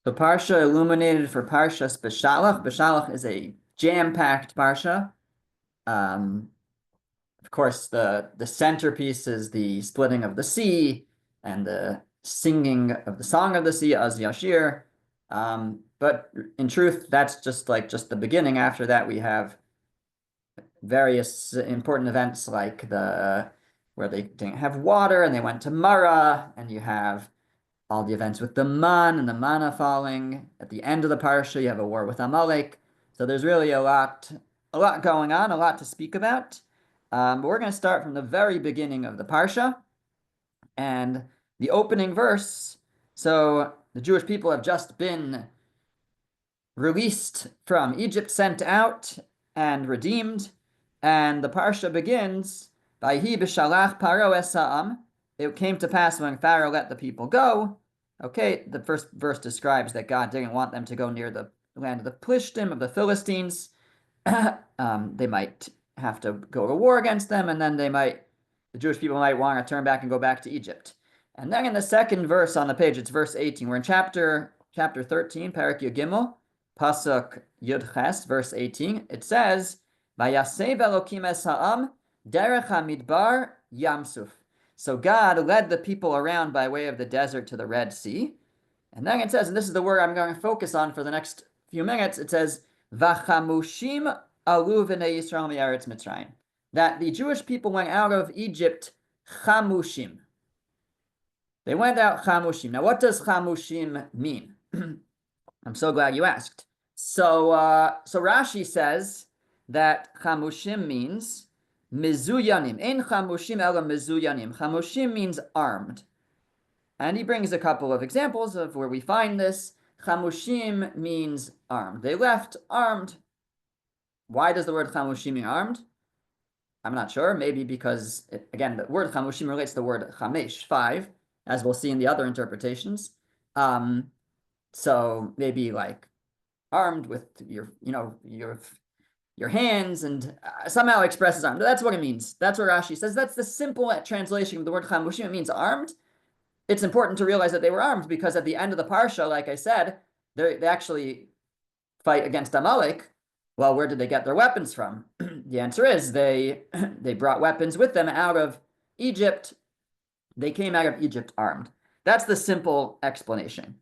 The Parsha illuminated for Parshas Beshalach. Beshalach is a jam-packed Parsha. Of course, the centerpiece is the splitting of the sea and the singing of the song of the sea, Az Yashir. But in truth, that's just the beginning. After that, we have various important events like where they didn't have water and they went to Mara, and you have all the events with the man and the manna falling. At the end of the parsha, you have a war with Amalek. So there's really a lot going on, a lot to speak about. But we're going to start from the very beginning of the parsha and the opening verse. So the Jewish people have just been released from Egypt, sent out and redeemed. And the parsha begins, Vayhi Beshalach Paro es ha'am. It came to pass when Pharaoh let the people go. Okay, the first verse describes that God didn't want them to go near the land of the Plishtim, of the Philistines. They might have to go to war against them, and then the Jewish people might want to turn back and go back to Egypt. And then in the second verse on the page, it's verse 18. We're in chapter 13, Parak Yud Pasuk Yud Ches, verse 18. It says, Vayasev Elokim es ha'am derech hamidbar yamsuf. So God led the people around by way of the desert to the Red Sea. And then it says, and this is the word I'm going to focus on for the next few minutes, it says, Vachamushim alu v'nei Yisrael mi'eretz Mitzrayim. That the Jewish people went out of Egypt chamushim. They went out chamushim. Now, what does chamushim mean? I'm so glad you asked. So Rashi says that chamushim means mizuyanim. Ein chamushim ela mizuyanim. Chamushim means armed. And he brings a couple of examples of where we find this. Chamushim means armed. They left armed. Why does the word chamushim mean armed? I'm not sure. Maybe because, again, the word chamushim relates to the word chamesh, 5, as we'll see in the other interpretations. So maybe like armed with your hands, and somehow expresses armed. That's what it means. That's what Rashi says. That's the simple translation of the word chamushim. It means armed. It's important to realize that they were armed because at the end of the parsha, like I said, they actually fight against Amalek. Well, where did they get their weapons from? The answer is they brought weapons with them out of Egypt. They came out of Egypt armed. That's the simple explanation.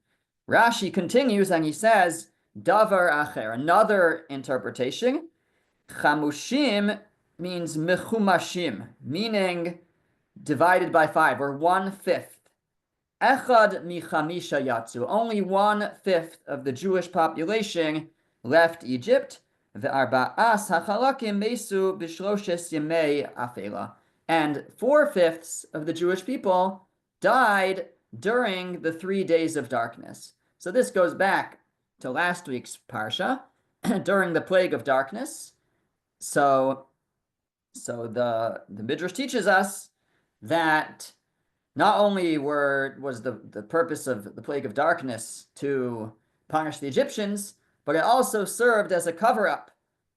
Rashi continues and he says, Davar acher, another interpretation. Chamushim means mechumashim, meaning divided by 5, or 1/5. Echad michamisha yatsu, only 1/5 of the Jewish population left Egypt. Ve'arba'as hachalakim mesu b'shloshes yemei afela, and 4/5 of the Jewish people died during the 3 days of darkness. So this goes back to last week's parsha, during the plague of darkness. So the Midrash teaches us that not only was the purpose of the plague of darkness to punish the Egyptians, but it also served as a cover-up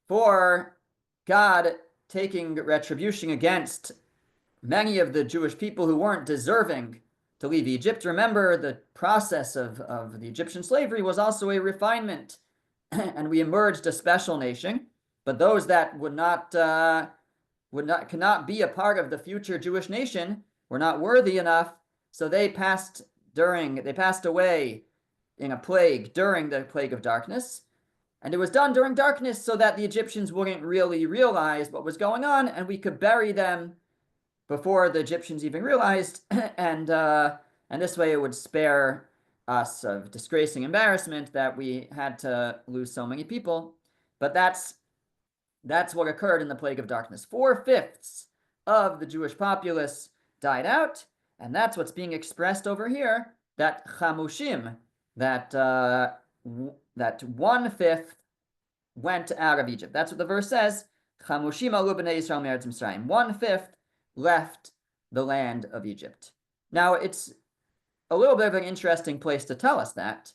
for God taking retribution against many of the Jewish people who weren't deserving to leave Egypt. Remember, the process of the Egyptian slavery was also a refinement, and we emerged a special nation. But those that cannot be a part of the future Jewish nation were not worthy enough, so they passed away in a plague during the plague of darkness. And it was done during darkness so that the Egyptians wouldn't really realize what was going on, and we could bury them before the Egyptians even realized, and this way it would spare us of disgracing embarrassment that we had to lose so many people. But that's what occurred in the plague of darkness. 4/5 of the Jewish populace died out, and that's what's being expressed over here, that chamushim, that 1/5 went out of Egypt. That's what the verse says. Chamushim alu b'nei Yisrael mi'eretz Mitzrayim. 1/5 left the land of Egypt. Now, it's a little bit of an interesting place to tell us that,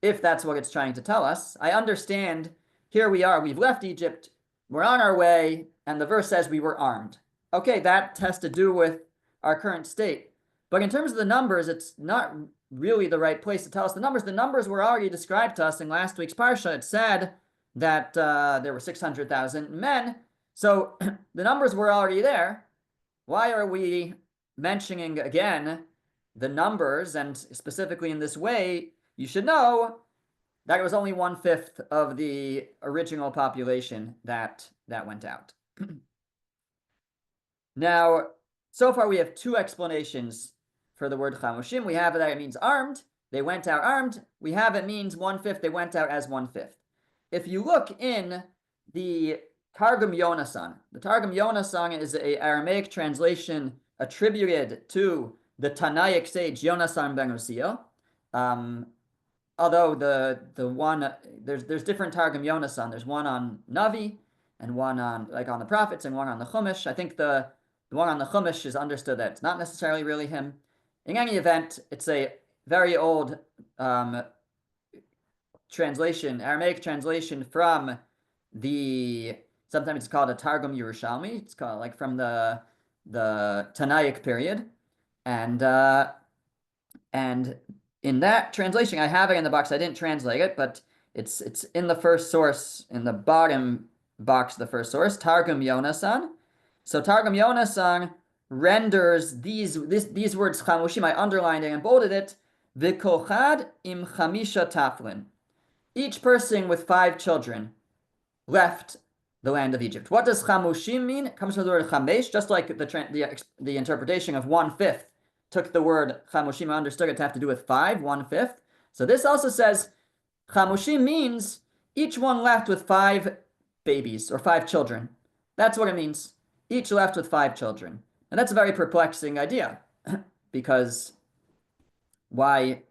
if that's what it's trying to tell us. I understand, here we are, we've left Egypt, we're on our way, and the verse says we were armed. Okay, that has to do with our current state. But in terms of the numbers, it's not really the right place to tell us the numbers. The numbers were already described to us in last week's Parsha. It said that there were 600,000 men. So the numbers were already there. Why are we mentioning again the numbers? And specifically in this way, you should know that it was only 1/5 of the original population that went out. Now, so far we have two explanations for the word chamushim. We have that it means armed. They went out armed. We have it means 1/5. They went out as 1/5. If you look in the Targum Yonasan, the Targum Yonasan is an Aramaic translation attributed to the Tanaic sage Yonasan ben Uziel. Although the one there's different Targum Yonasan. There's one on Navi and one on the prophets and one on the Chumash. I think the one on the Chumash is understood that it's not necessarily really him. In any event, it's a very old translation, Aramaic translation from sometimes it's called a Targum Yerushalmi. It's called from the Tanaic period, and in that translation, I have it in the box. I didn't translate it, but it's in the first source, in the bottom box, the first source, Targum Yonasan. So Targum Yonasan renders these words chamushim. I underlined it and bolded it. V'kochad im chamisha taflin. Each person with 5 children left the land of Egypt. What does chamushim mean? It comes from the word chamesh, just like the interpretation of 1/5 took the word chamushim, understood it to have to do with 5, 1/5. So this also says chamushim means each one left with 5 babies or 5 children. That's what it means. Each left with 5 children. And that's a very perplexing idea because why?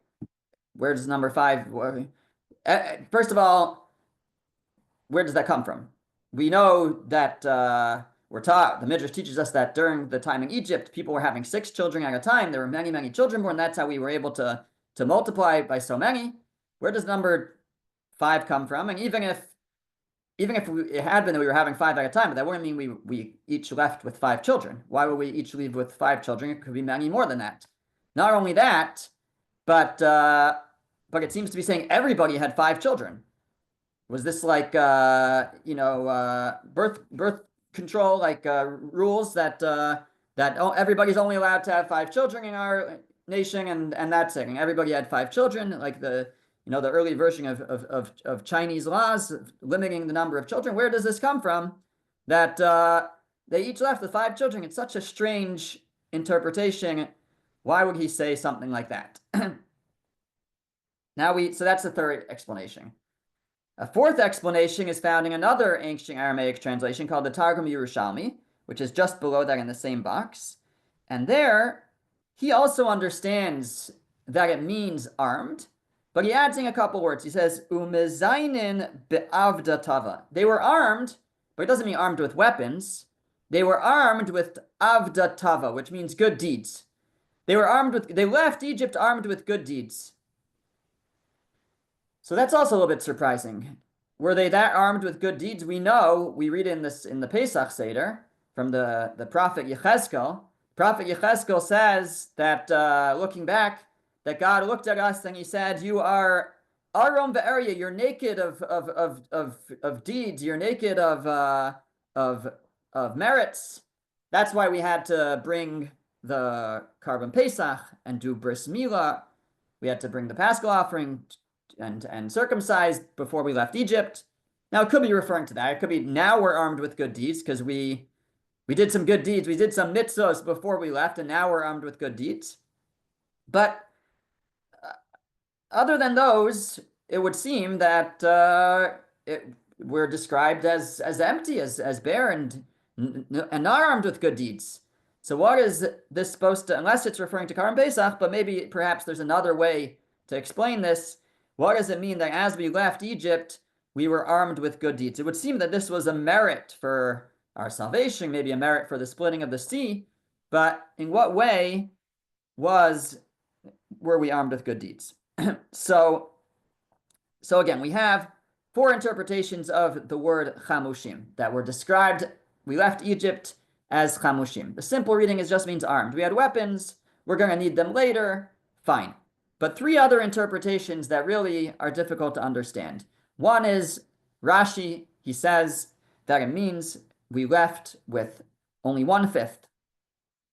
Where does number 5? First of all, where does that come from? We know that we're taught, the Midrash teaches us that during the time in Egypt, people were having 6 children at a time. There were many, many children born. That's how we were able to multiply by so many. Where does number 5 come from? And even if it had been that we were having 5 at a time, but that wouldn't mean we each left with 5 children. Why would we each leave with 5 children? It could be many more than that. Not only that, but it seems to be saying everybody had 5 children. Was this like birth control, rules that everybody's only allowed to have 5 children in our nation, and that's it. And everybody had 5 children, like the early version of Chinese laws limiting the number of children. Where does this come from? That they each left with 5 children. It's such a strange interpretation. Why would he say something like that? So that's the third explanation. A fourth explanation is found in another ancient Aramaic translation called the Targum Yerushalmi, which is just below that in the same box. And there, he also understands that it means armed, but he adds in a couple words. He says, Umezainin be'avda tava. They were armed, but it doesn't mean armed with weapons. They were armed with avda tava, which means good deeds. They left Egypt armed with good deeds. So that's also a little bit surprising. Were they that armed with good deeds? We read in the Pesach Seder from the prophet Yechezkel. Prophet Yechezkel says that looking back, that God looked at us and he said, "You are arom ve'eryeh. You're naked of deeds. You're naked of merits." That's why we had to bring the Karban Pesach and do bris milah. We had to bring the Paschal offering and circumcised before we left Egypt. Now, it could be referring to that. It could be now we're armed with good deeds because we did some good deeds. We did some mitzvahs before we left, and now we're armed with good deeds. But other than those, it would seem that we're described as empty, as bare, and not armed with good deeds. So what is this supposed to, unless it's referring to Karban Pesach, but maybe perhaps there's another way to explain this. What does it mean that as we left Egypt, we were armed with good deeds? It would seem that this was a merit for our salvation, maybe a merit for the splitting of the sea, but in what way were we armed with good deeds? So again, we have 4 interpretations of the word chamushim that were described. We left Egypt as chamushim. The simple reading just means armed. We had weapons, we're going to need them later, fine. But three other interpretations that really are difficult to understand. One is Rashi, he says that it means we left with only 1/5.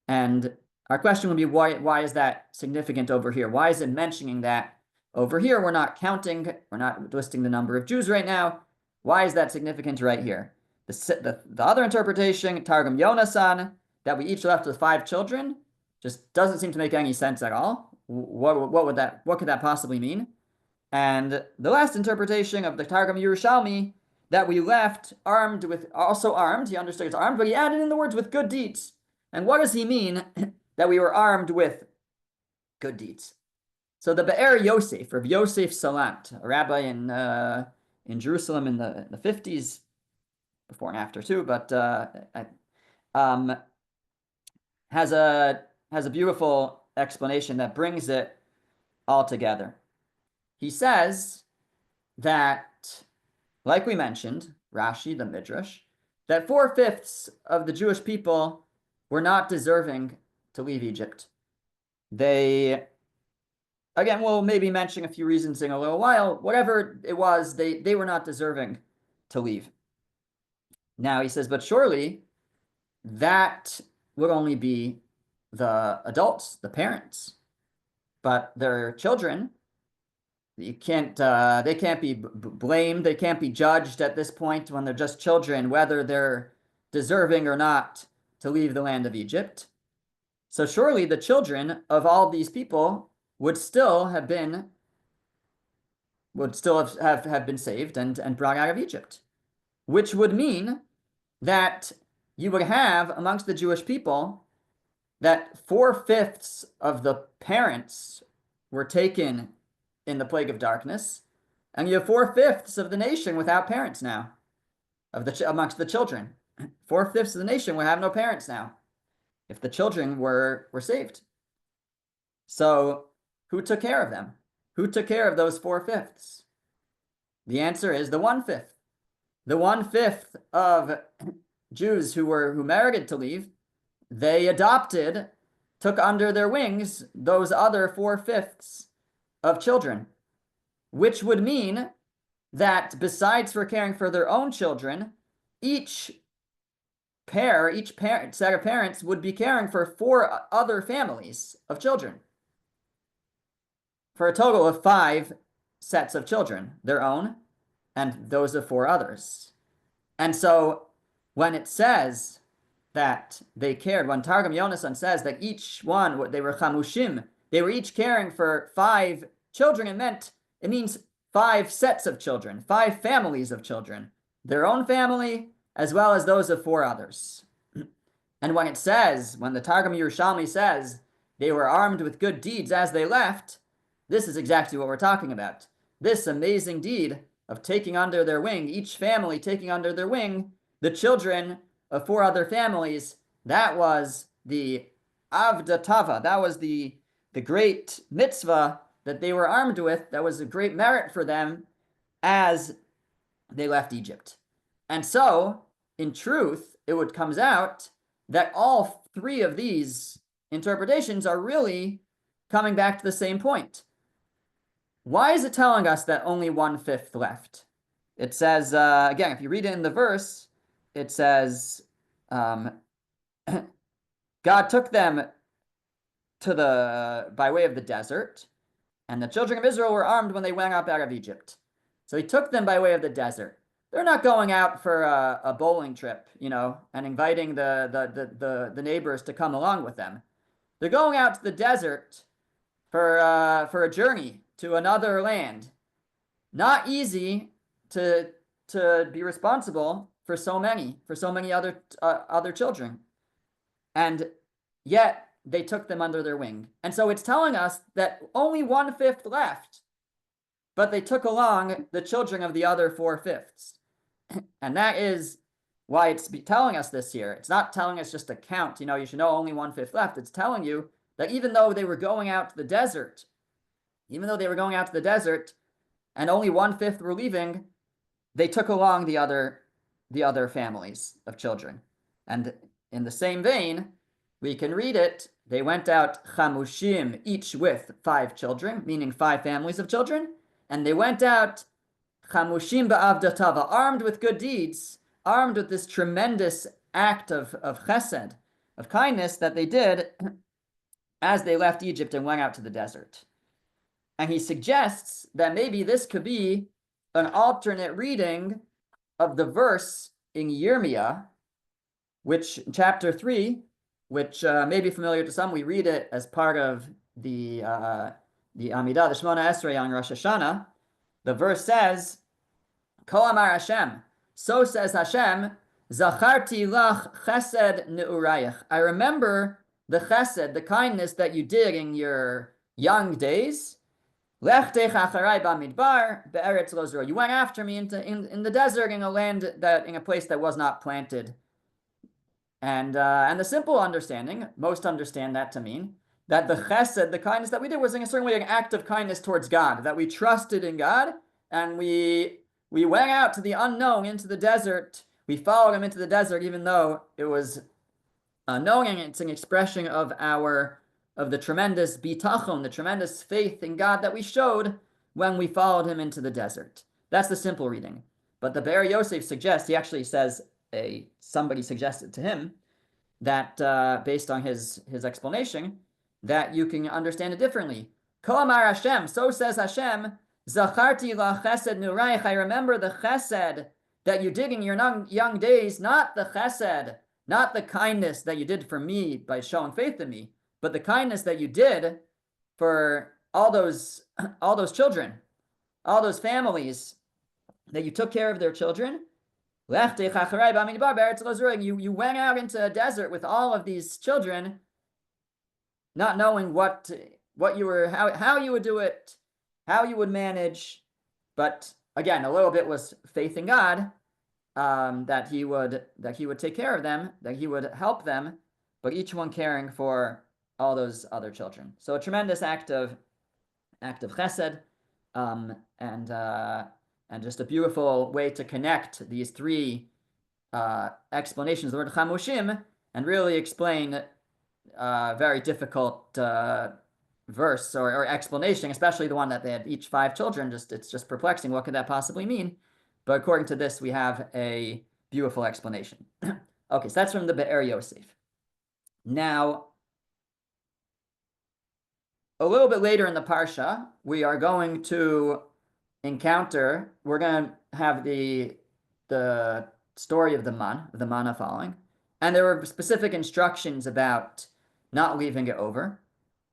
And our question would be, why is that significant over here? Why is it mentioning that over here? We're not counting, we're not listing the number of Jews right now. Why is that significant right here? The other interpretation, Targum Yonasan, that we each left with 5 children, just doesn't seem to make any sense at all. What could that possibly mean? And the last interpretation of the Targum Yerushalmi, that we left armed with, also armed, he understood it's armed, but he added in the words with good deeds. And what does he mean that we were armed with good deeds? So the Be'er Yosef, of Yosef Salat, a rabbi in Jerusalem in the 50s, before and after too, but has a beautiful explanation that brings it all together. He says that, like we mentioned, Rashi, the Midrash, that 4/5 of the Jewish people were not deserving to leave Egypt. They, again, we'll maybe mention a few reasons in a little while. Whatever it was, they were not deserving to leave. Now he says, but surely that would only be the adults, the parents, but their children, they can't be blamed, they can't be judged at this point when they're just children, whether they're deserving or not to leave the land of Egypt. So surely the children of all these people would still have been saved and brought out of Egypt, which would mean that you would have amongst the Jewish people that 4/5 of the parents were taken in the plague of darkness, and you have 4/5 of the nation without parents now, amongst the children. 4/5 of the nation will have no parents now, if the children were saved. So who took care of them? Who took care of those 4/5? The answer is the 1/5. The 1/5 of Jews who merited to leave, they adopted, took under their wings those other 4/5 of children, which would mean that besides for caring for their own children, each set of parents would be caring for 4 other families of children, for a total of 5 sets of children, their own and those of 4 others. And so when it says that they cared, when Targum Yonasan says that each one, they were chamushim, they were each caring for 5 children, it means 5 sets of children, 5 families of children, their own family as well as those of 4 others. And when the Targum Yerushalmi says they were armed with good deeds as they left, this is exactly what we're talking about. This amazing deed of taking under their wing, each family taking under their wing the children of 4 other families, that was the Avda Tava, that was the great mitzvah that they were armed with, that was a great merit for them as they left Egypt. And so, in truth, it comes out that all 3 of these interpretations are really coming back to the same point. Why is it telling us that only 1/5 left? It says, again, if you read it in the verse, it says, God took them by way of the desert, and the children of Israel were armed when they went up out of Egypt. So he took them by way of the desert. They're not going out for a bowling trip, and inviting the neighbors to come along with them. They're going out to the desert for a journey to another land. Not easy to be responsible for so many other children, and yet they took them under their wing. And so it's telling us that only 1/5 left, but they took along the children of the other 4/5. And that is why it's telling us this here. It's not telling us just a count, you should know only 1/5 left. It's telling you that even though they were going out to the desert, and only 1/5 were leaving, they took along the other families of children. And in the same vein, we can read it They went out chamushim, each with 5 children, meaning 5 families of children. And they went out chamushim ba'avdatava, armed with good deeds, armed with this tremendous act of chesed, of kindness that they did as they left Egypt and went out to the desert. And he suggests that maybe this could be an alternate reading of the verse in Yirmiyah, which chapter 3, which may be familiar to some. We read it as part of the Amidah, the Shemona Esrei on Rosh Hashanah. The verse says, Ko amar Hashem, so says Hashem, Zacharti lach chesed ne'urayach. I remember the chesed, the kindness that you did in your young days. Lech tech acharai bamidbar be'eretz lo zerua. You went after me in the desert, in a place that was not planted. And the simple understanding, most understand that to mean that the chesed, the kindness that we did, was in a certain way an act of kindness towards God, that we trusted in God, and we went out to the unknown, into the desert. We followed him into the desert, even though it was unknown, and it's an expression of the tremendous bitachon, the tremendous faith in God that we showed when we followed him into the desert. That's the simple reading. But the Be'er Yosef suggests, he actually says, somebody suggested to him that, based on his explanation, that you can understand it differently. Ko amar Hashem, so says Hashem, Zacharti la chesed nurayich. I remember the chesed that you did in your young days, not the chesed, not the kindness that you did for me by showing faith in me, but the kindness that you did for all those children, all those families, that you took care of their children. You went out into a desert with all of these children, not knowing what you were, how you would do it, how you would manage. But again, a little bit was faith in God, that he would take care of them, that he would help them, but each one caring for all those other children. So a tremendous act of chesed, and just a beautiful way to connect these 3 explanations of the word chamushim and really explain very difficult verse or explanation, especially the one that they had each 5 children. It's just perplexing. What could that possibly mean? But according to this, we have a beautiful explanation. Okay, so that's from the Be'er Yosef. Now, a little bit later in the Parsha, we are going to we're going to have the story of the manna falling, and there were specific instructions about not leaving it over,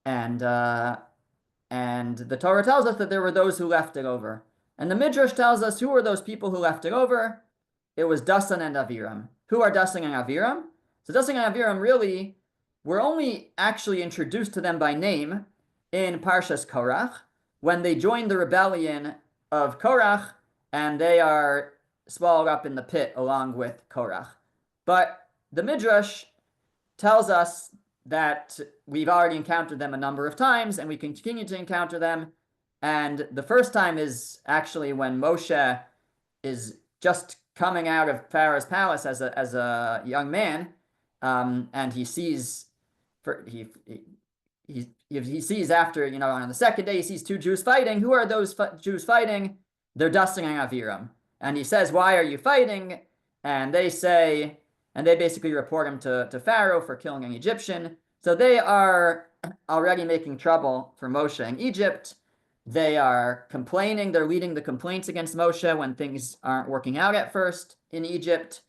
and the Torah tells us that there were those who left it over, and the Midrash tells us who were those people who left it over. It was Dasan and Aviram. Who are Dasan and Aviram? So Dasan and Aviram really were only actually introduced to them by name in Parshas Korach, when they joined the rebellion of Korach, and they are swallowed up in the pit along with Korach. But the Midrash tells us that we've already encountered them a number of times, and we continue to encounter them. And the first time is actually when Moshe is just coming out of Pharaoh's palace as a young man, and he sees he sees after, on the second day, he sees 2 Jews fighting. Who are those Jews fighting? They're Dasan and Aviram. And he says, why are you fighting? And they basically report him to Pharaoh for killing an Egyptian. So they are already making trouble for Moshe in Egypt. They are complaining. They're leading the complaints against Moshe when things aren't working out at first in Egypt.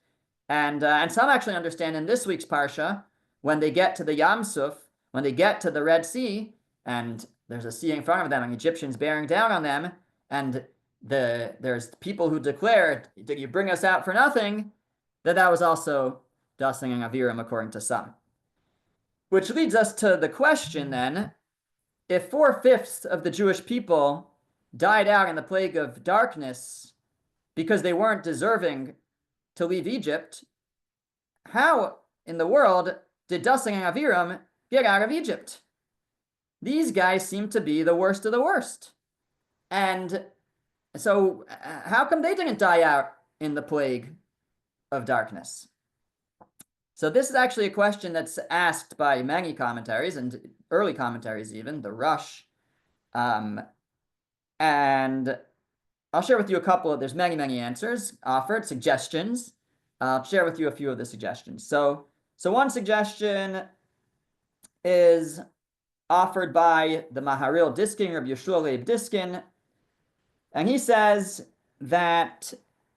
And some actually understand in this week's Parsha, when they get to the Yam Suf, when they get to the Red Sea, and there's a sea in front of them, and Egyptians bearing down on them, and there's people who declared, did you bring us out for nothing? That was also Dasan and Aviram, according to some. Which leads us to the question then, if 4/5 of the Jewish people died out in the plague of darkness because they weren't deserving to leave Egypt, how in the world did Dasan and Aviram get out of Egypt? These guys seem to be the worst of the worst. And so how come they didn't die out in the plague of darkness? So this is actually a question that's asked by many commentaries and early commentaries, even the Rush. And I'll share with you a couple of, there's many answers offered, suggestions. I'll share with you a few of the suggestions. So one suggestion is offered by the Maharil Diskin, Rabbi Yeshua Leib Diskin, and he says that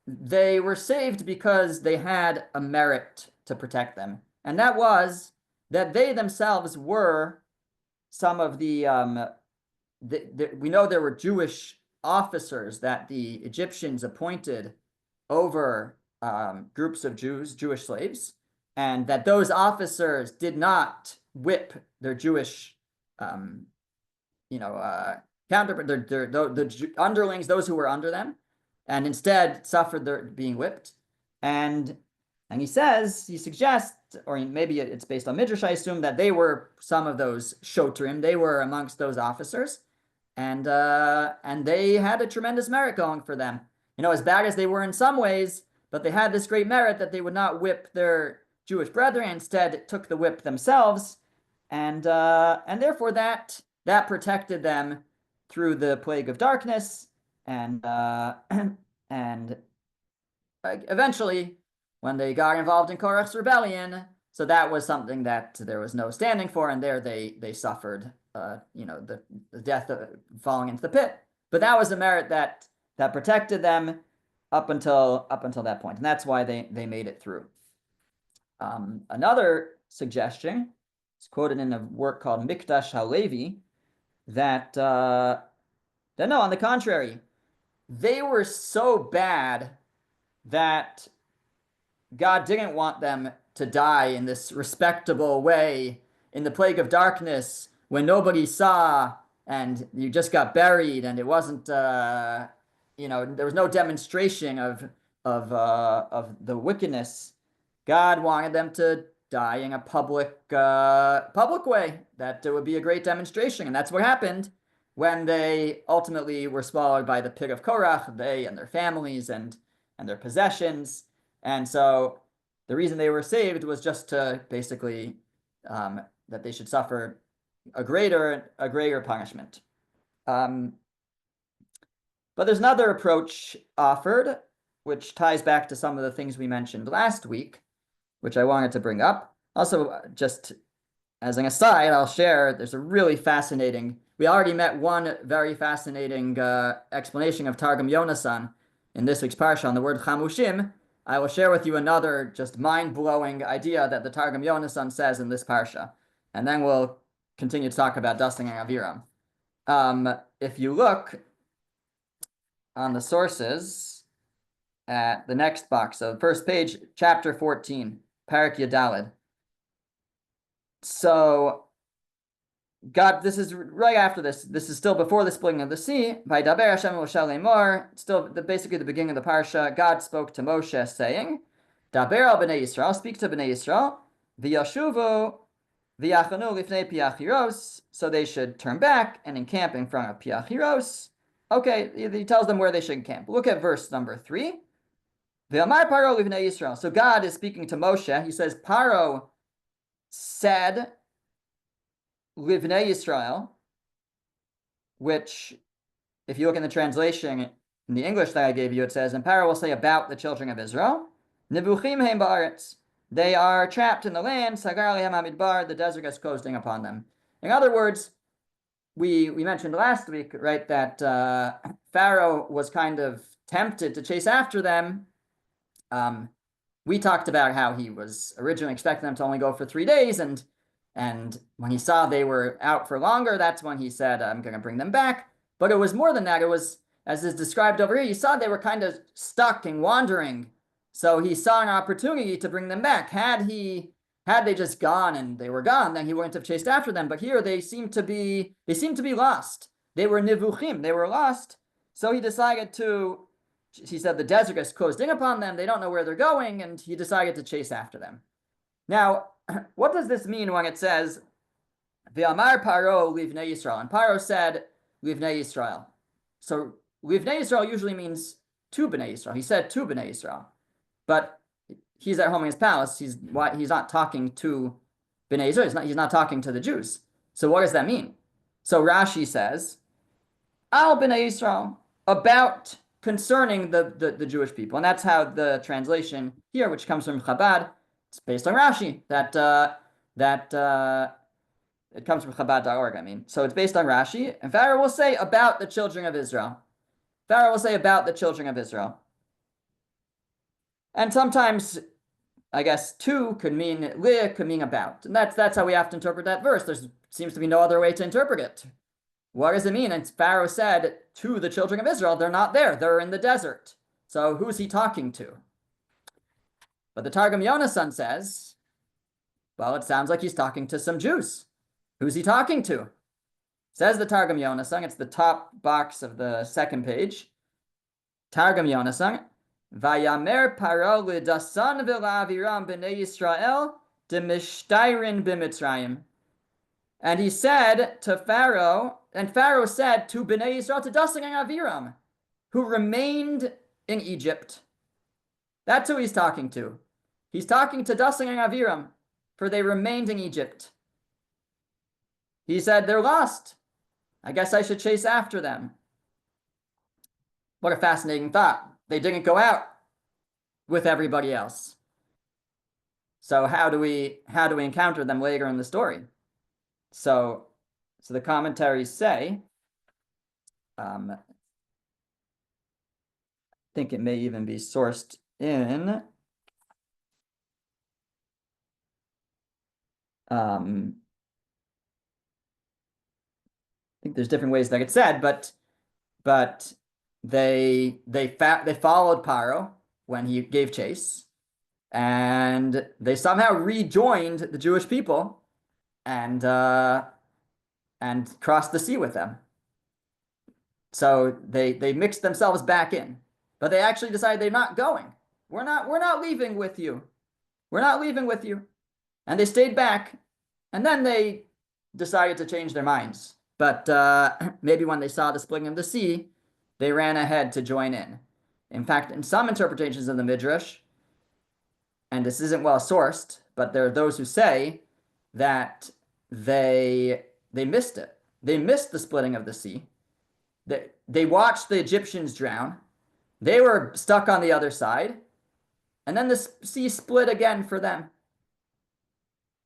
they were saved because they had a merit to protect them, and that was that they themselves were some of the we know there were Jewish officers that the Egyptians appointed over groups of Jewish slaves, and that those officers did not whip their Jewish, counter the underlings, those who were under them, and instead suffered their being whipped. And he suggests, or maybe it's based on Midrash, I assume, that they were some of those shotrim. They were amongst those officers, and they had a tremendous merit going for them. As bad as they were in some ways, but they had this great merit that they would not whip their Jewish brethren, instead took the whip themselves, and therefore that protected them through the plague of darkness, and eventually, when they got involved in Korach's rebellion, so that was something that there was no standing for, and there they suffered, the death of falling into the pit. But that was a merit that protected them up until that point, and that's why they made it through. Another suggestion is quoted in a work called Mikdash HaLevi that no, on the contrary, they were so bad that God didn't want them to die in this respectable way in the plague of darkness when nobody saw and you just got buried, and it wasn't there was no demonstration of the wickedness. God wanted them to die in a public way, that would be a great demonstration, and that's what happened when they ultimately were swallowed by the pit of Korach, they and their families and their possessions. And so the reason they were saved was just to basically that they should suffer a greater punishment. But there's another approach offered, which ties back to some of the things we mentioned last week, which I wanted to bring up. Also, just as an aside, I'll share, there's a really fascinating, we already met one very fascinating explanation of Targum Yonasan in this week's Parsha on the word chamushim. I will share with you another just mind-blowing idea that the Targum Yonasan says in this Parsha, and then we'll continue to talk about dusting and aviram. If you look on the sources at the next box, so the first page, chapter 14, Parak Yadalid. So God, this is right after this. This is still before the splitting of the sea. By Daber Hashem Moshe Lemor, still basically the beginning of the parsha. God spoke to Moshe, saying, "Daber al bnei Yisrael, speak to bnei Yisrael, v'yashuvu v'yachanu lifnei piachiros." So they should turn back and encamp in front of piachiros. Okay, he tells them where they should encamp. Look at verse number 3. V'amar Paro lifnei Yisrael. So God is speaking to Moshe. He says, Paro said, Livnei Yisrael, which, if you look in the translation in the English that I gave you, it says, and Paro will say about the children of Israel, Nebuchim heim ba'aretz. They are trapped in the land, Sagar lehem hamidbar, the desert is closed in upon them. In other words, we mentioned last week, right, that Pharaoh was kind of tempted to chase after them. We talked about how he was originally expecting them to only go for 3 days, and when he saw they were out for longer, that's when he said, I'm going to bring them back. But it was more than that. It was, as is described over here, he saw they were kind of stuck and wandering. So he saw an opportunity to bring them back. Had they just gone and they were gone, then he wouldn't have chased after them. But here they seem to be lost. They were nivuchim, they were lost. So he decided he said the desert is closed in upon them. They don't know where they're going, and he decided to chase after them. Now, what does this mean when it says, V'amar Paro livnei Yisrael? And Paro said, livnei Yisrael. So livnei Yisrael usually means to bnei Yisrael. He said to bnei Yisrael. But he's at home in his palace. He's not talking to Bnei Israel. He's not talking to the Jews. So what does that mean? So Rashi says, Al Bnei Israel, about concerning the Jewish people. And that's how the translation here, which comes from Chabad, it's based on Rashi, it comes from Chabad.org, I mean. So it's based on Rashi. And Pharaoh will say about the children of Israel. Pharaoh will say about the children of Israel. And sometimes, I guess, to could mean li, could mean about. And that's how we have to interpret that verse. There seems to be no other way to interpret it. What does it mean? And Pharaoh said to the children of Israel, they're not there. They're in the desert. So who's he talking to? But the Targum Yonasan says, well, it sounds like he's talking to some Jews. Who's he talking to? Says the Targum Yonasan, it's the top box of the second page. Targum Yonasan, Vayamer Paro lidasan v'la'aviram b'nei Yisrael demishtairin b'mitzrayim. And he said to Pharaoh, and Pharaoh said to Bnei Yisrael, to Dasan and Aviram, who remained in Egypt. That's who he's talking to. He's talking to Dasan and Aviram, for they remained in Egypt. He said, they're lost. I guess I should chase after them. What a fascinating thought. They didn't go out with everybody else. So how do we encounter them later in the story? So the commentaries say, I think it may even be sourced in I think there's different ways that it's said, but they followed Paro when he gave chase, and they somehow rejoined the Jewish people and crossed the sea with them. So they mixed themselves back in, but they actually decided they're not going. We're not leaving with you. We're not leaving with you. And they stayed back, and then they decided to change their minds. But maybe when they saw the splitting of the sea, they ran ahead to join in. In fact, in some interpretations of the Midrash, and this isn't well sourced, but there are those who say that they missed it. They missed the splitting of the sea. They watched the Egyptians drown. They were stuck on the other side. And then the sea split again for them.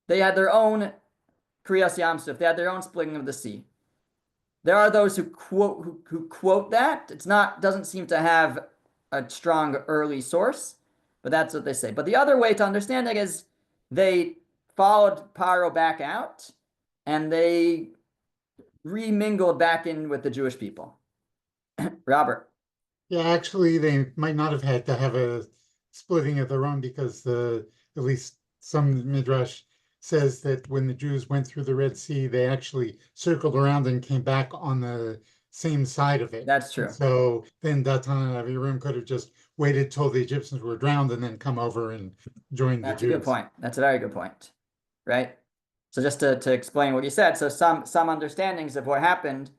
They had their own Kriyas Yamsuf. They had their own splitting of the sea. There are those who quote that. Doesn't seem to have a strong early source, but that's what they say. But the other way to understand it is they followed Paro back out, and they remingled back in with the Jewish people. Robert. Yeah, actually, they might not have had to have a splitting of their own, because at least some Midrash says that when the Jews went through the Red Sea, they actually circled around and came back on the same side of it. That's true. So then Datan and Aviram could have just waited till the Egyptians were drowned and then come over and joined the Jews. That's a good point. That's a very good point, right? So just to explain what you said, so some understandings of what happened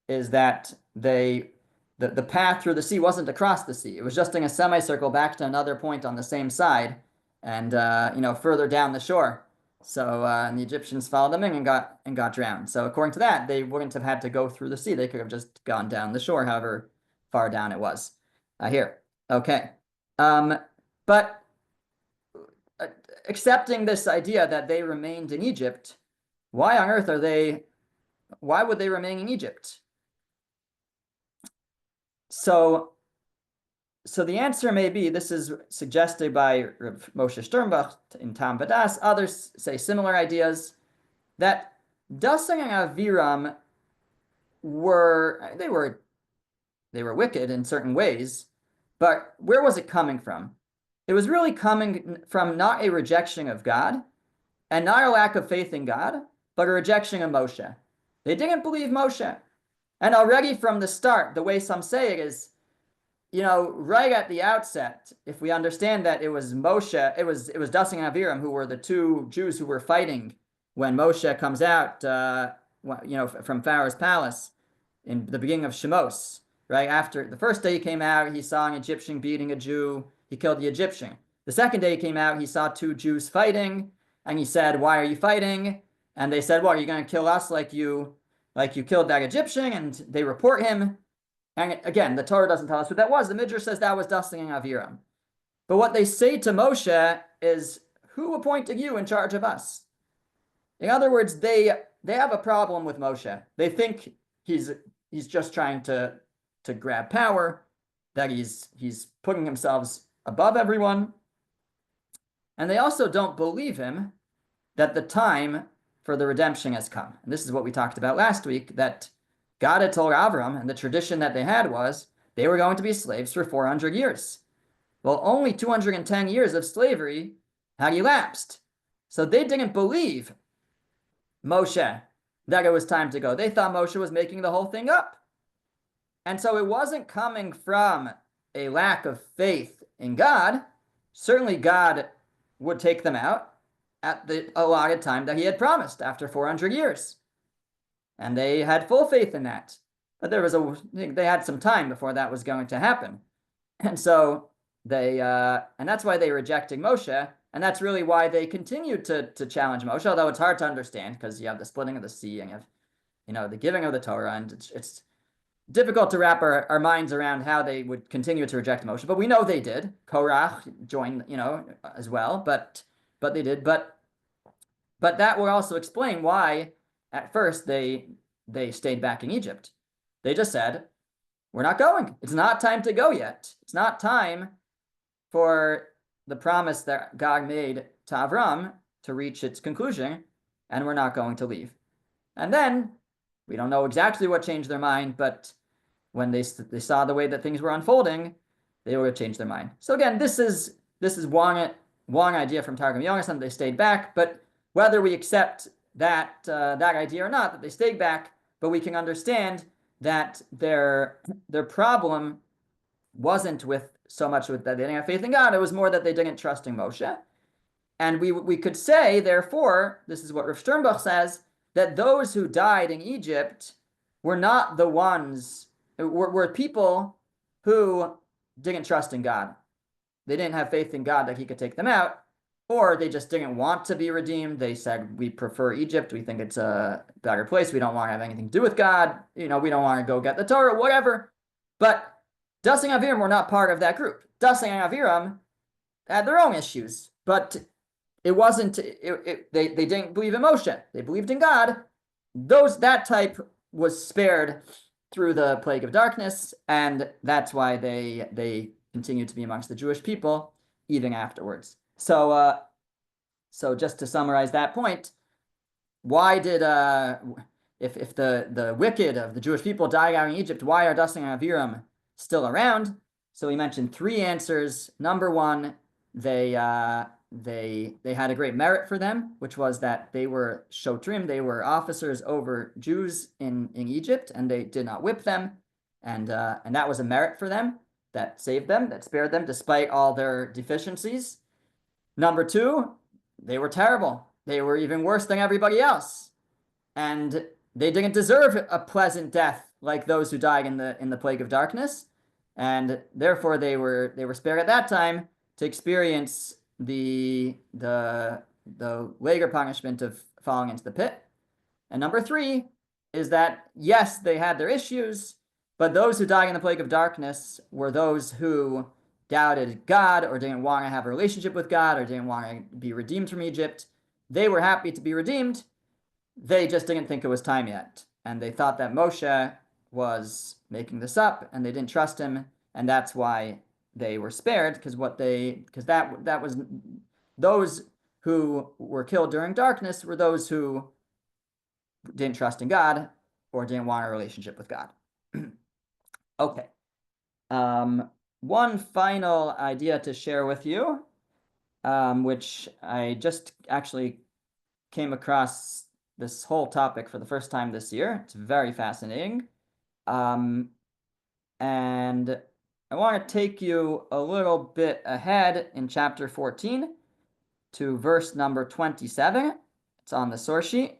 is that the path through the sea wasn't across the sea. It was just in a semicircle back to another point on the same side, and further down the shore. So and the Egyptians followed them in and got drowned. So according to that, they wouldn't have had to go through the sea. They could have just gone down the shore, however far down it was. Here, okay, but accepting this idea that they remained in Egypt, why on earth why would they remain in Egypt? So the answer may be, this is suggested by Rav Moshe Sternbach in Tam Vadas. Others say similar ideas, that Dasan and Aviram were wicked in certain ways, but where was it coming from? It was really coming from not a rejection of God and not a lack of faith in God, but a rejection of Moshe. They didn't believe Moshe. And already from the start, the way some say it is, right at the outset, if we understand that it was Moshe, it was Dasan and Aviram who were the two Jews who were fighting when Moshe comes out, from Pharaoh's palace in the beginning of Shemos, right? After the first day he came out, he saw an Egyptian beating a Jew, he killed the Egyptian. The second day he came out, he saw two Jews fighting, and he said, "Why are you fighting?" And they said, "Well, are you going to kill us like you killed that Egyptian?" And they report him. And again, the Torah doesn't tell us what that was. The Midrash says that was Dasing and Aviram. But what they say to Moshe is, "Who appointed you in charge of us?" In other words, they have a problem with Moshe. They think he's just trying to grab power, that he's putting himself above everyone. And they also don't believe him that the time for the redemption has come. And this is what we talked about last week, that God had told Avram, and the tradition that they had was they were going to be slaves for 400 years. Well, only 210 years of slavery had elapsed. So they didn't believe Moshe that it was time to go. They thought Moshe was making the whole thing up. And so it wasn't coming from a lack of faith in God. Certainly God would take them out at the allotted time that he had promised after 400 years. And they had full faith in that. But they had some time before that was going to happen. And so and that's why they were rejecting Moshe. And that's really why they continued to challenge Moshe, although it's hard to understand because you have the splitting of the sea and you have, the giving of the Torah, and it's difficult to wrap our minds around how they would continue to reject Moshe. But we know they did. Korach joined, as well, but they did. But that will also explain why at first they stayed back in Egypt. They just said, "We're not going. It's not time to go yet. It's not time for the promise that God made to Avram to reach its conclusion, and we're not going to leave." And then we don't know exactly what changed their mind, but when they saw the way that things were unfolding, they would have changed their mind. So again, this is one idea from Targum Yonasan. They stayed back, but whether we accept that idea or not, that they stayed back, but we can understand that their problem wasn't so much with that they didn't have faith in God. It was more that they didn't trust in Moshe. And we could say, therefore, this is what Rav Sternbuch says, that those who died in Egypt were not the ones, were people who didn't trust in God. They didn't have faith in God that he could take them out, or they just didn't want to be redeemed. They said, "We prefer Egypt. We think it's a better place. We don't want to have anything to do with God. We don't want to go get the Torah, whatever." But Dasing and Aviram were not part of that group. Dasing and Aviram had their own issues, but it wasn't. They didn't believe in Moshe. They believed in God. That type was spared through the plague of darkness, and that's why they continued to be amongst the Jewish people even afterwards. So just to summarize that point, why did if the wicked of the Jewish people died out in Egypt, why are Dasing and Aviram still around? So we mentioned three answers. Number one, they had a great merit for them, which was that they were shotrim, they were officers over Jews in Egypt, and they did not whip them, and that was a merit for them that saved them, that spared them despite all their deficiencies. Number two, they were terrible. They were even worse than everybody else, and they didn't deserve a pleasant death like those who died in the plague of darkness, and therefore they were spared at that time to experience the later punishment of falling into the pit. And number three is that, yes, they had their issues, but those who died in the plague of darkness were those who doubted God or didn't want to have a relationship with God or didn't want to be redeemed from Egypt. They were happy to be redeemed. They just didn't think it was time yet. And they thought that Moshe was making this up, and they didn't trust him, and that's why they were spared, because that was those who were killed during darkness were those who didn't trust in God or didn't want a relationship with God. Okay. One final idea to share with you, which I just actually came across this whole topic for the first time this year. It's very fascinating. And I want to take you a little bit ahead in chapter 14 to verse number 27. It's on the source sheet.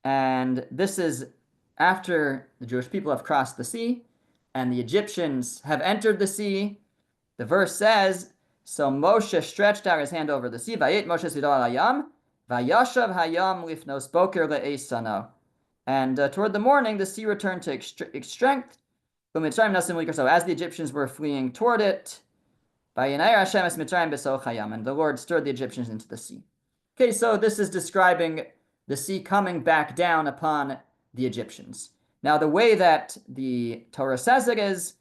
And this is after the Jewish people have crossed the sea and the Egyptians have entered the sea. The verse says, So Moshe stretched out his hand over the sea. Vayet Moshe Sido al Hayam, Vayashav Hayam lifnos boker le'esano. And toward the morning, the sea returned to its strength. So as the Egyptians were fleeing toward it, and the Lord stirred the Egyptians into the sea. Okay, so this is describing the sea coming back down upon the Egyptians. Now, the way that the Torah says it is,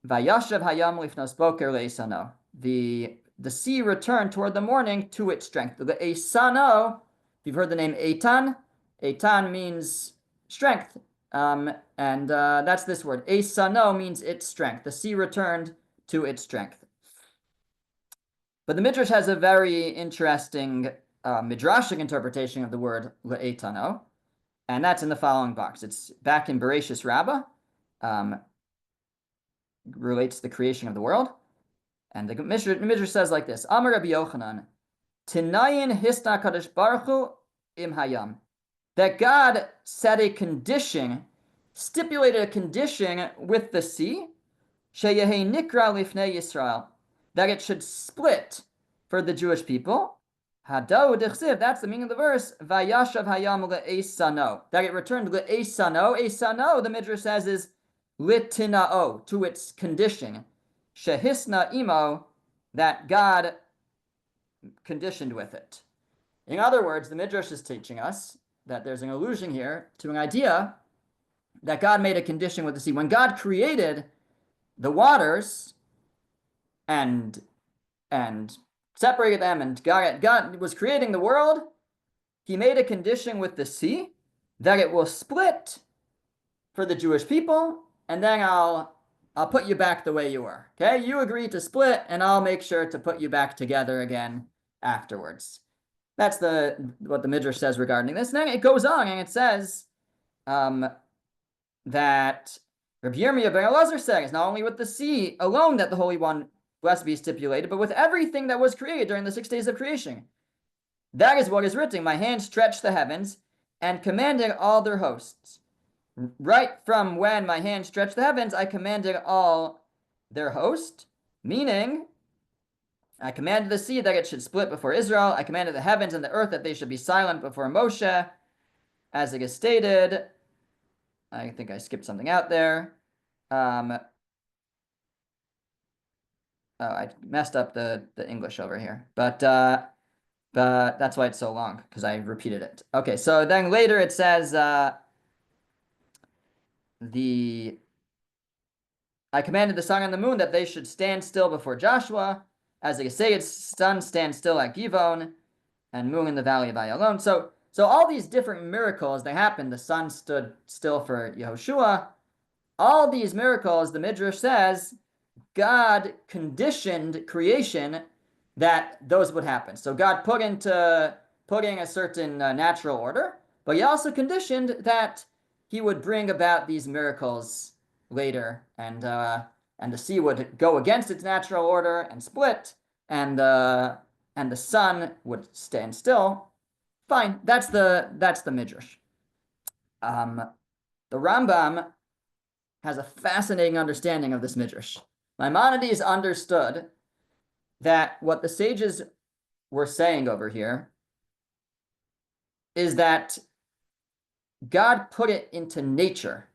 Vayashav hayam lifnos boker le'esano. The sea returned toward the morning to its strength. Le'esano, if you've heard the name Eitan, Eitan means strength. And that's this word. Esano means its strength. The sea returned to its strength. But the Midrash has a very interesting midrashic interpretation of the word le'etano, and that's in the following box. It's back in Bereshis Rabbah, relates to the creation of the world. And the Midrash says like this, Amar Rabbi Yochanan, Tinayin hisna kadosh baruch hu im hayam. That God set a condition, stipulated a condition with the sea, sheyehei nikra lifnei Yisrael, that it should split for the Jewish people. Hadau d'chsiv, that's the meaning of the verse, vayashav hayam le'esano, that it returned le'esano. Esano, the Midrash says, is litinao, to its condition. Shehisna imo, that God conditioned with it. In other words, the Midrash is teaching us that there's an allusion here to an idea that God made a condition with the sea. When God created the waters and separated them, and God was creating the world, he made a condition with the sea that it will split for the Jewish people, and then I'll put you back the way you were. Okay, you agree to split, and I'll make sure to put you back together again afterwards. That's what the Midrash says regarding this. And then it goes on and it says that Rabbi Yirmiyah ben Elazar said it's not only with the sea alone that the Holy One blessed be stipulated, but with everything that was created during the 6 days of creation. That is what is written. My hand stretched the heavens and commanded all their hosts. Right from when my hand stretched the heavens, I commanded all their host, meaning I commanded the sea that it should split before Israel. I commanded the heavens and the earth that they should be silent before Moshe, as it is stated. I think I skipped something out there. Oh, I messed up the English over here, but that's why it's so long, because I repeated it. Okay, so then later it says I commanded the sun and the moon that they should stand still before Joshua, as they say, its sun stands still at Givon, and moon in the valley of Ayalon. So all these different miracles that happened, the sun stood still for Yehoshua. All these miracles, the Midrash says, God conditioned creation that those would happen. So God put in a certain natural order, but he also conditioned that he would bring about these miracles later, and the sea would go against its natural order and split, and the sun would stand still. Fine, that's the Midrash. The Rambam has a fascinating understanding of this Midrash. Maimonides understood that what the sages were saying over here is that God put it into nature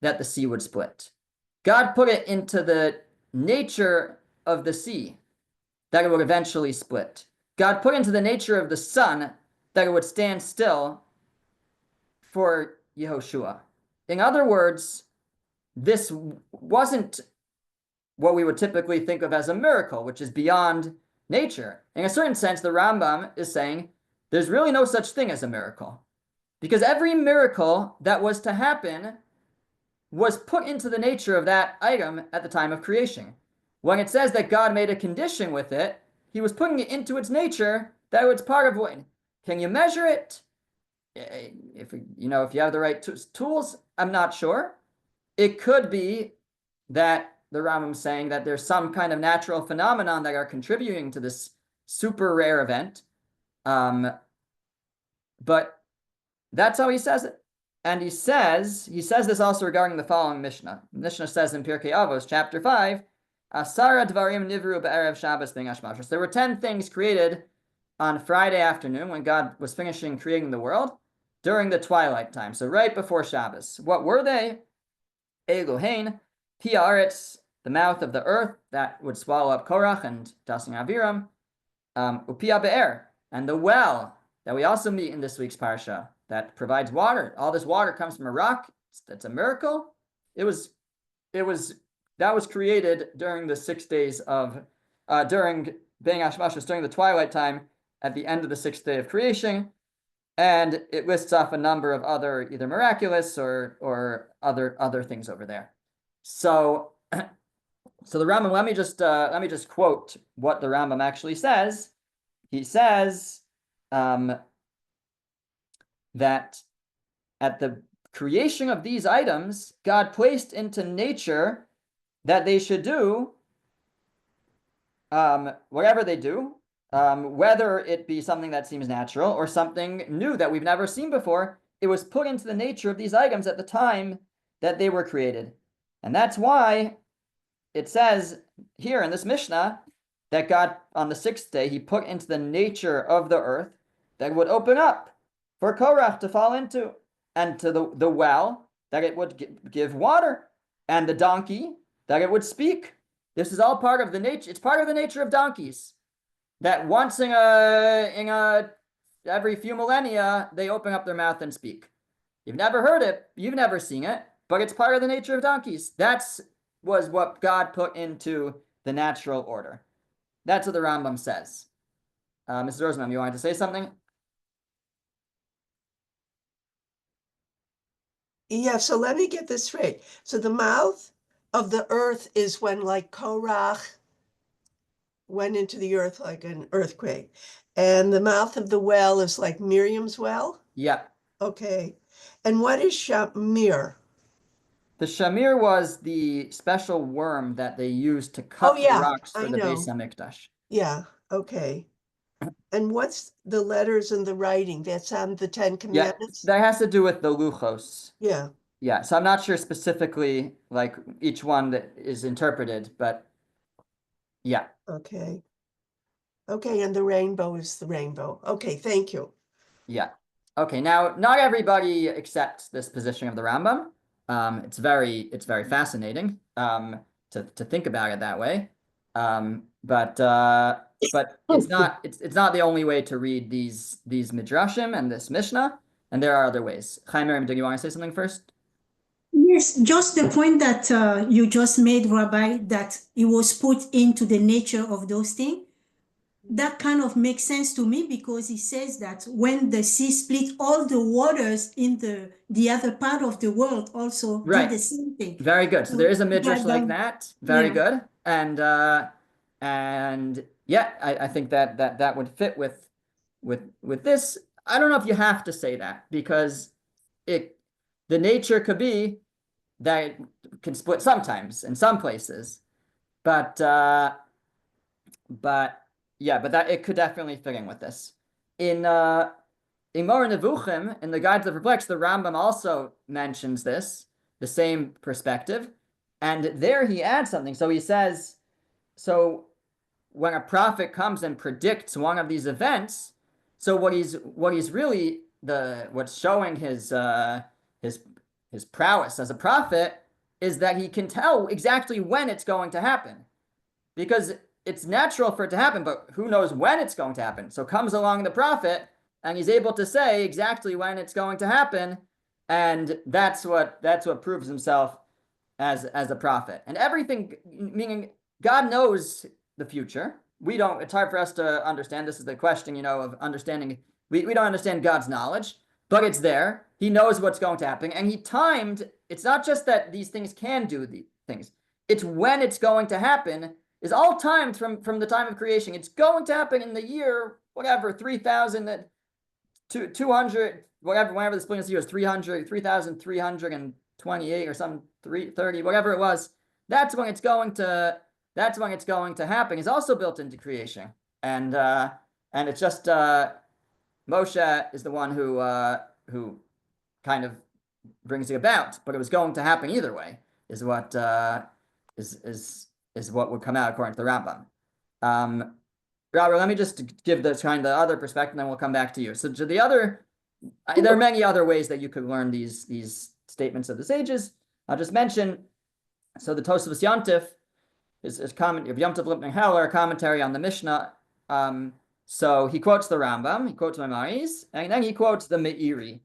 that the sea would split. God put it into the nature of the sea that it would eventually split. God put into the nature of the sun that it would stand still for Yehoshua. In other words, this wasn't what we would typically think of as a miracle, which is beyond nature. In a certain sense, the Rambam is saying there's really no such thing as a miracle, because every miracle that was to happen was put into the nature of that item at the time of creation. When it says that God made a condition with it, he was putting it into its nature, that it's part of what. Can you measure it? If you have the right tools, I'm not sure. It could be that the Rambam's saying that there's some kind of natural phenomenon that are contributing to this super rare event. But that's how he says it. And he says this also regarding the following Mishnah. Mishnah says in Pirkei Avos, chapter 5, Asara dvarim nivru be'erev Shabbos ben Hashmashos. There were 10 things created on Friday afternoon when God was finishing creating the world during the twilight time. So right before Shabbos. What were they? Elohein, Pia Aretz, the mouth of the earth that would swallow up Korach and Dasin Aviram, Upia Be'er, and the well that we also meet in this week's Parsha that provides water. All this water comes from a rock. That's a miracle. It was that was created during the 6 days of during Ben Hashmashos, during the twilight time at the end of the 6th day of creation. And it lists off a number of other either miraculous or other things over there. So so the Rambam, let me just quote what the Rambam actually says. He says that at the creation of these items, God placed into nature that they should do whatever they do, whether it be something that seems natural or something new that we've never seen before. It was put into the nature of these items at the time that they were created. And that's why it says here in this Mishnah that God, on the 6th day, he put into the nature of the earth that would open up for Korach to fall into, and to the well that it would give water, and the donkey that it would speak. This is all part of the nature. It's part of the nature of donkeys that once in a every few millennia they open up their mouth and speak. You've never heard it, you've never seen it, but it's part of the nature of donkeys. Was what God put into the natural order. That's what the Rambam says. Mrs. Rosenbaum, you wanted to say something? Yeah, so let me get this straight. So the mouth of the earth is when like Korach went into the earth like an earthquake. And the mouth of the well is like Miriam's well? Yeah. Okay. And what is Shamir? The shamir was the special worm that they used to cut the rocks for the Beis Hamikdash. Yeah, okay. And what's the letters and the writing? That's on the 10 Commandments? Yeah, that has to do with the luchos. Yeah. Yeah, so I'm not sure specifically like each one that is interpreted, but yeah. Okay. Okay, and the rainbow is the rainbow. Okay, thank you. Yeah. Okay, now not everybody accepts this position of the Rambam. It's very fascinating to think about it that way. But it's not the only way to read these midrashim and this Mishnah, and there are other ways. Chaim Miriam, do you want to say something first? Yes, just the point that you just made, Rabbi, that it was put into the nature of those things. That kind of makes sense to me because he says that when the sea split, all the waters in the other part of the world also did the same thing. Very good. So there is a midrash like then, that. Very good. And yeah, I think that would fit with this. I don't know if you have to say that because the nature could be that it can split sometimes in some places, but yeah, but that it could definitely fit in with this. In Mor Nevuchim, in the Guide to the Perplexed, the Rambam also mentions this, the same perspective, and there he adds something. So he says, so when a prophet comes and predicts one of these events, so what's showing his prowess as a prophet is that he can tell exactly when it's going to happen, because it's natural for it to happen, but who knows when it's going to happen? So comes along the prophet, and he's able to say exactly when it's going to happen, and that's what proves himself as a prophet. And everything, meaning God knows the future. We don't. It's hard for us to understand. This is the question, of understanding. We don't understand God's knowledge, but it's there. He knows what's going to happen, and he timed. It's not just that these things can do the things. It's when it's going to happen. Is all timed from the time of creation. It's going to happen in the year, whatever, 3,000, 200, whenever the split of the year is 3,328 or some 330, whatever it was. That's when it's going to happen. It's also built into creation. And it's just Moshe is the one who kind of brings it about, but it was going to happen either way, is what is is what would come out according to the Rambam. Robert, let me just give the other perspective, and then we'll come back to you. So to the other, there are many other ways that you could learn these statements of the sages. I'll just mention, so the Tosafos Yontif is comment of Yom Tov Lipnei Heller, commentary on the Mishnah. So he quotes the Rambam, he quotes Maimaris, and then he quotes the Meiri.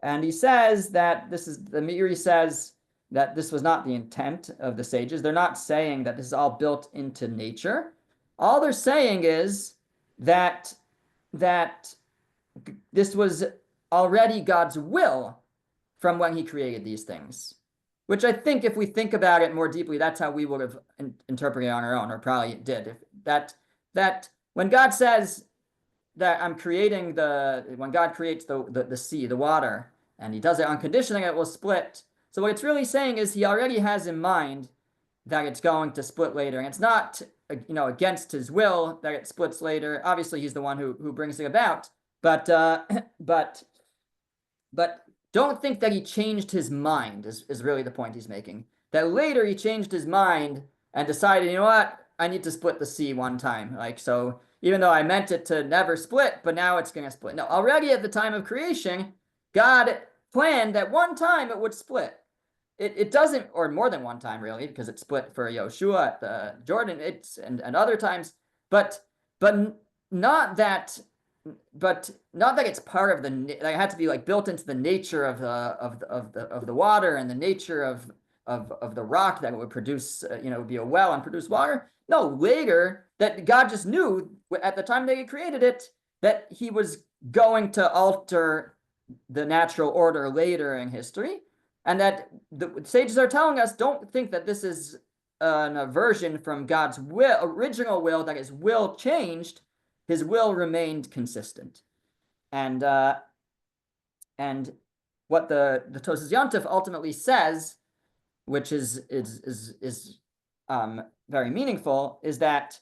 And he says that the Meiri says that this was not the intent of the sages. They're not saying that this is all built into nature. All they're saying is that this was already God's will from when he created these things, which I think if we think about it more deeply, that's how we would have interpreted it on our own, or probably did. That when God says that I'm creating when God creates the sea, the water, and he does it on conditioning it will split. So what it's really saying is he already has in mind that it's going to split later. And it's not, against his will that it splits later. Obviously, he's the one who brings it about. But don't think that he changed his mind is really the point he's making. That later he changed his mind and decided, you know what, I need to split the sea one time. So even though I meant it to never split, but now it's going to split. No, already at the time of creation, God planned that one time it would split. It doesn't, or more than one time really, because it split for Yoshua at the Jordan, and other times, but not that it's part of it had to be built into the nature of the water and the nature of the rock that would produce, would be a well and produce water. No, later that God just knew at the time that he created it that he was going to alter the natural order later in history. And that the sages are telling us, don't think that this is an aversion from God's original will, that his will changed. His will remained consistent. And what the Tosafos Yontif ultimately says, which is very meaningful, is that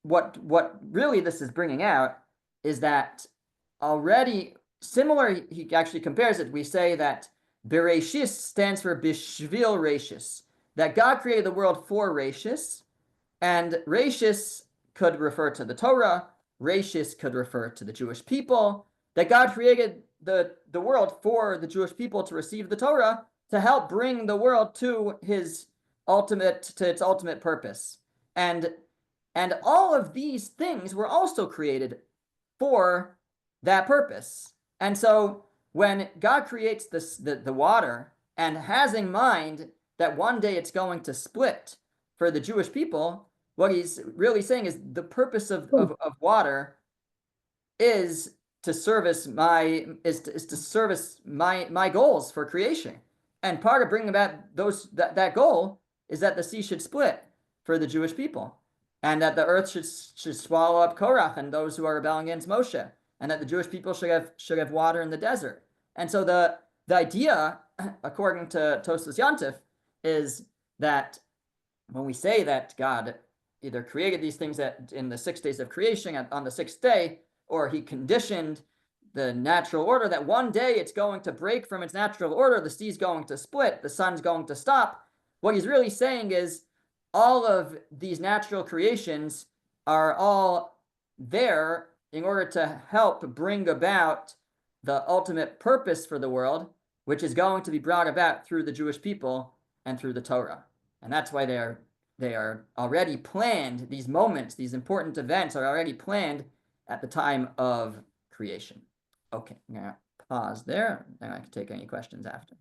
what really this is bringing out is that already similar, he actually compares it. We say that Bereshis stands for Bishvil Rashis, that God created the world for Rashis, and Rashis could refer to the Torah, Rashis could refer to the Jewish people, that God created the world for the Jewish people to receive the Torah, to help bring the world to its ultimate purpose. And all of these things were also created for that purpose. And so when God creates the water and has in mind that one day it's going to split for the Jewish people, what he's really saying is the purpose of water is to service my goals for creation. And part of bringing about that goal is that the sea should split for the Jewish people, and that the earth should swallow up Korach and those who are rebelling against Moshe, and that the Jewish people should have water in the desert. And so the idea, according to Tosafos Yontif, is that when we say that God either created these things in the 6 days of creation on the sixth day, or he conditioned the natural order that one day it's going to break from its natural order, the sea's going to split, the sun's going to stop, what he's really saying is all of these natural creations are all there in order to help bring about the ultimate purpose for the world, which is going to be brought about through the Jewish people and through the Torah. And that's why they are already planned. These moments, these important events are already planned at the time of creation. Okay, I'm going to pause there, and I can take any questions after.